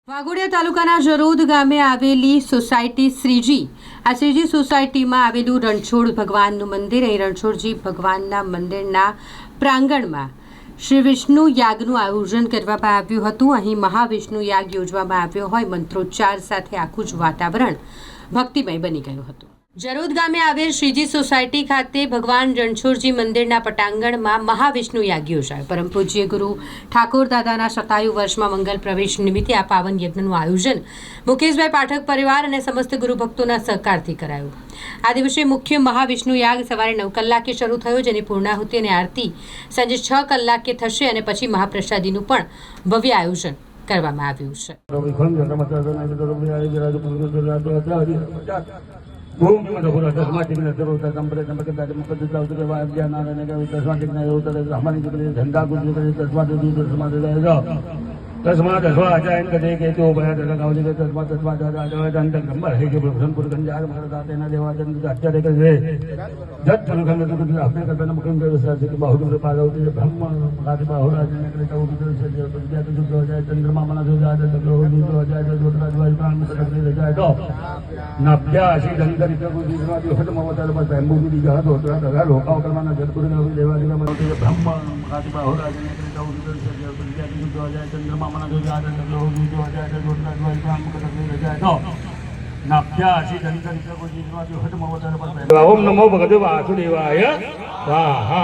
વાઘોડિયા તાલુકાના જરોદ ગામે આવેલી સોસાયટી શ્રીજી આ શ્રીજી સોસાયટીમાં આવેલું રણછોડ ભગવાનનું મંદિર. અહીં રણછોડજી ભગવાનના મંદિરના પ્રાંગણમાં શ્રી વિષ્ણુ યાગનું આયોજન કરવામાં આવ્યું હતું. અહીં મહાવિષ્ણુ યાગ યોજવામાં આવ્યો હોય મંત્રોચ્ચાર સાથે આખું જ વાતાવરણ ભક્તિમય બની ગયું હતું. જરોદ ગામે આવેલ શ્રીજી સોસાયટી ખાતે ભગવાન રણછોડજી મંદિરના પટાંગણમાં મહાવિષ્ણુ યાગ યોજાયો. પરમ પૂજ્ય ગુરુ ઠાકોર દાદાના શતાયુ વર્ષમાં મંગલ પ્રવેશ નિમિત્તે આ પાવન યજ્ઞનું આયોજન મુકેશભાઈ પાઠક પરિવાર અને સમસ્ત ગુરુ ભક્તોના સહકારથી કરાયું. આ દિવસે મુખ્ય મહાવિષ્ણુ યાગ સવારે 9 કલાકે શરૂ થયો, જેની પૂર્ણાહુતિ અને આરતી સાંજે 6 કલાકે થશે અને પછી મહાપ્રસાદીનું પણ ભવ્ય આયોજન કરવામાં આવ્યું છે. भूम मधुपुर तस्माटिक नजर कंपरे कंपरे बैठ मुकद्द दाऊद के बाद ज्ञान आने के तस्माटिक नहीं होता है हमारी जो झंडा कुछ जो तस्माट दूर तस्माट जाएगा तस्माट अथवा आचार्य कदे के तो भया लगा के तस्माट तस्माट आचार्य दंड नंबर है के ब्रह्मपुर गंजार महाराज आते ना देवाजन आचार्य के जत पुरुषन तो अपने कल्पना मुख्य व्यवस्था से बहुत दूर पार होती है ब्रह्म प्रतिभा हो रहा है के तो उधर से जो तो हो जाए चंद्रमा मना हो जाए तो हो जाए तो दूसरा द्वार प्राण में सकते जाए तो नब्यासी दंडरित को दूसरा जो खत्म होता है बस बैम्बू की जगह तो होता है लोका करवाना जतपुर में देवाजी का मनोते ब्रह्म प्रतिभा हो रहा है के तो उधर से जो हो जाए चंद्रमा मना हो जाए तो हो जाए तो दूसरा द्वार प्राण में सकते जाए तो नब्यासी दंडरित को दूसरा जो खत्म होता है बस ओम नमो भगवते वासुदेवाय स्वाहा.